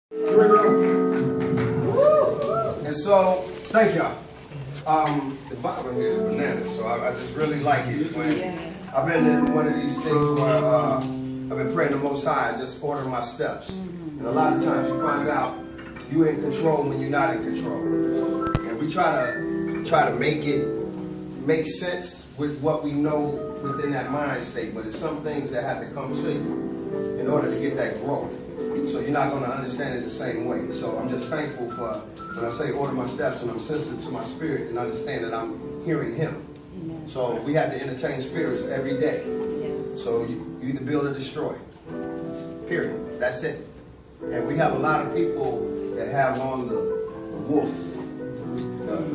And so, thank y'all. The Bible here is bananas, so I just really like it. When I've been in one of these things where I've been praying the Most High, just order my steps. And a lot of times you find out you're in control when you're not in control. And we try to make it make sense with what we know within that mind state, but it's some things that have to come to you in order to get that growth. So you're not going to understand it the same way. So I'm just thankful for when I say order my steps, and I'm sensitive to my spirit and understand that I'm hearing Him. Amen. So we have to entertain spirits every day. Yes. So you either build or destroy. Period. That's it. And we have a lot of people that have on the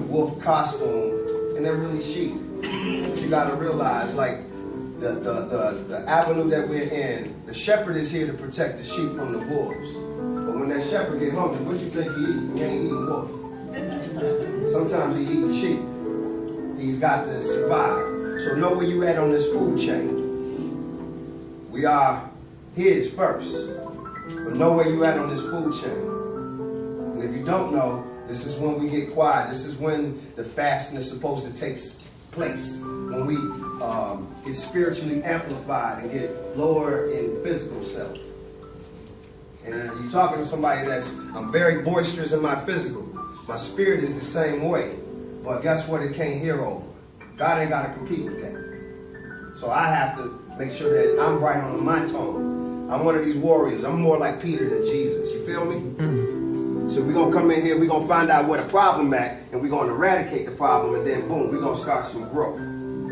wolf costume, and they're really sheep. But you got to realize, like, the avenue that we're in, the shepherd is here to protect the sheep from the wolves. But when that shepherd get hungry, what you think he eat? He ain't eating wolf. Sometimes he eats sheep. He's got to survive. So know where you at on this food chain. We are his first. But know where you at on this food chain. And if you don't know, this is when we get quiet. This is when the fasting is supposed to take place. When we get spiritually amplified and get lower in physical self. And you're talking to somebody I'm very boisterous in my physical. My spirit is the same way. But guess what? It can't hear over. God ain't got to compete with that. So I have to make sure that I'm right on my tone. I'm one of these warriors. I'm more like Peter than Jesus. You feel me? Mm-hmm. So we're going to come in here, we're going to find out where the problem at, and we're going to eradicate the problem, and then boom, we're going to start some growth.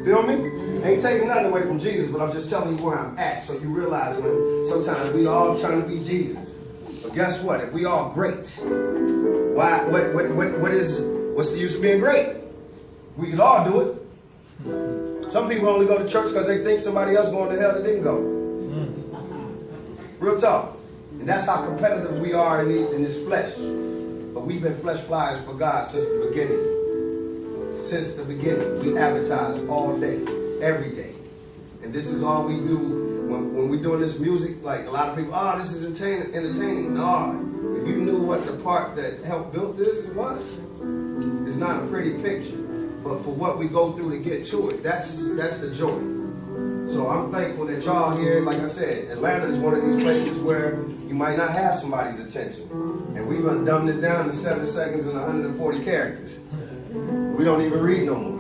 Feel me? Ain't taking nothing away from Jesus, but I'm just telling you where I'm at, so you realize when sometimes we all trying to be Jesus. But guess what? If we all great, what's the use of being great? We can all do it. Some people only go to church because they think somebody else going to hell that didn't go. Real talk. And that's how competitive we are in this flesh. But we've been flesh flyers for God since the beginning. Since the beginning. We advertise all day, every day. And this is all we do when we're doing this music. Like a lot of people, this is entertaining. No, if you knew what the part that helped build this was, it's not a pretty picture. But for what we go through to get to it, that's the joy. So I'm thankful that y'all here, like I said, Atlanta is one of these places where you might not have somebody's attention. And we've dumbed it down to 7 seconds and 140 characters. We don't even read no more.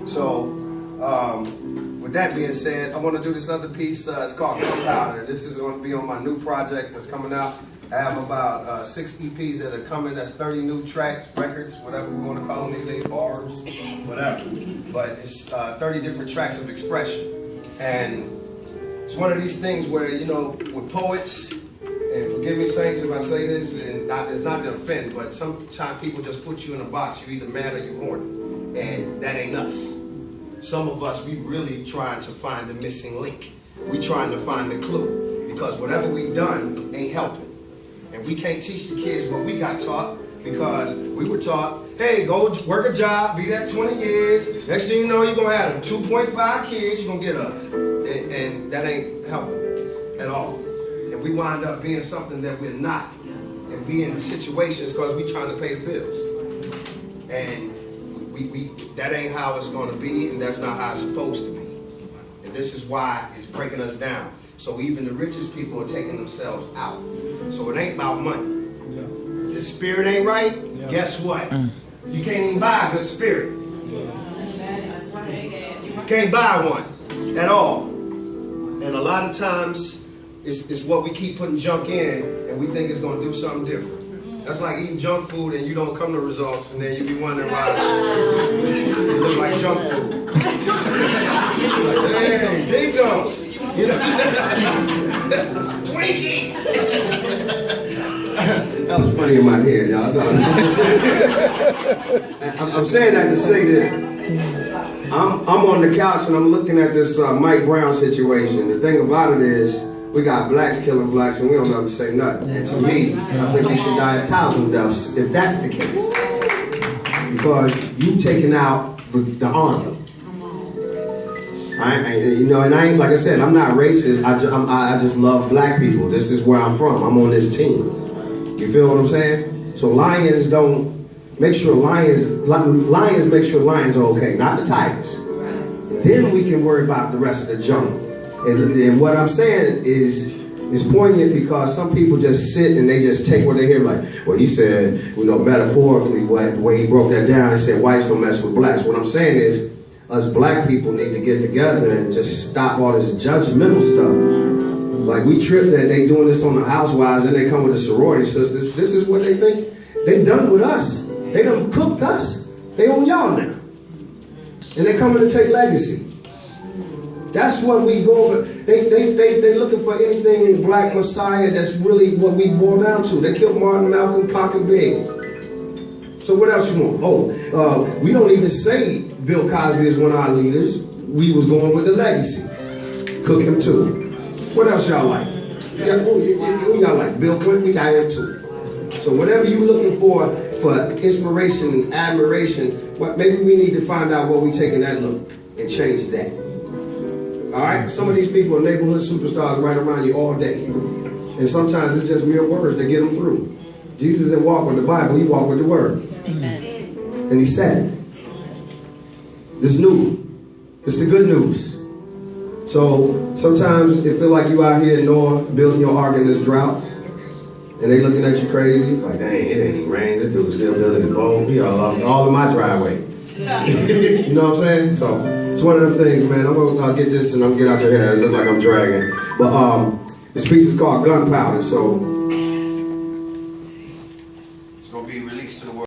So, with that being said, I want to do this other piece. It's called Gunpowder. This is going to be on my new project that's coming out. I have about 6 EPs that are coming. That's 30 new tracks, records, whatever we want to call them these days, bars, whatever. But it's 30 different tracks of expression. And it's one of these things where, you know, with poets, and forgive me, saints, if I say this, and it's not to offend, but sometimes people just put you in a box. You're either mad or you're horny. And that ain't us. Some of us, we really trying to find the missing link. We trying to find the clue. Because whatever we done ain't helping. And we can't teach the kids what we got taught, because we were taught, hey, go work a job, be there 20 years. Next thing you know, you're going to have 2.5 kids. You're going to get and that ain't helping at all. And we wind up being something that we're not. And being in situations because we're trying to pay the bills. And that ain't how it's going to be, and that's not how it's supposed to be. And this is why it's breaking us down. So even the richest people are taking themselves out. So it ain't about money. If the spirit ain't right, guess what? You can't even buy a good spirit. You can't buy one at all. And a lot of times, it's what we keep putting junk in, and we think it's going to do something different. That's like eating junk food and you don't come to results, and then you be wondering why you look like junk food. Hey, ding-dongs. You know? Twinkies. That was funny in my head, y'all. I'm saying that to say this. I'm on the couch and I'm looking at this Mike Brown situation. The thing about it is, we got blacks killing blacks and we don't ever say nothing. And to me, I think we should die 1,000 deaths if that's the case. Because you taking out the army. And I ain't, like I said, I'm not racist. I just love black people. This is where I'm from. I'm on this team. You feel what I'm saying? So lions don't make sure lions make sure lions are okay, not the tigers. Then we can worry about the rest of the jungle. And what I'm saying is poignant because some people just sit and they just take what they hear like, well, he said, you know, metaphorically, the way he broke that down, he said whites don't mess with blacks. What I'm saying is us black people need to get together and just stop all this judgmental stuff. Like we trip that they doing this on the housewives and they come with the sorority sisters. This is what they think they done with us. They done cooked us. They on y'all now. And they coming to take legacy. That's what we go over. They looking for anything black messiah that's really what we boil down to. They killed Martin, Malcolm, Pac, and Big. So what else you want? Oh, we don't even say Bill Cosby is one of our leaders. We was going with the legacy. Cook him too. What else y'all like? Who y'all like? Bill Clinton, we got him too. So whatever you looking for inspiration and admiration, maybe we need to find out what we taking that look and change that. All right? Some of these people are neighborhood superstars right around you all day. And sometimes it's just mere words that get them through. Jesus didn't walk with the Bible, he walked with the word. Amen. And he said it. It's new. It's the good news. So sometimes it feel like you out here in Noah building your ark in this drought. And they looking at you crazy. Like, dang, it ain't even rain. This dude's still building his boat. He all in my driveway. You know what I'm saying? So it's one of them things, man. I'm gonna get this and I'm gonna get out your hair. It looks like I'm dragging. But this piece is called Gunpowder. So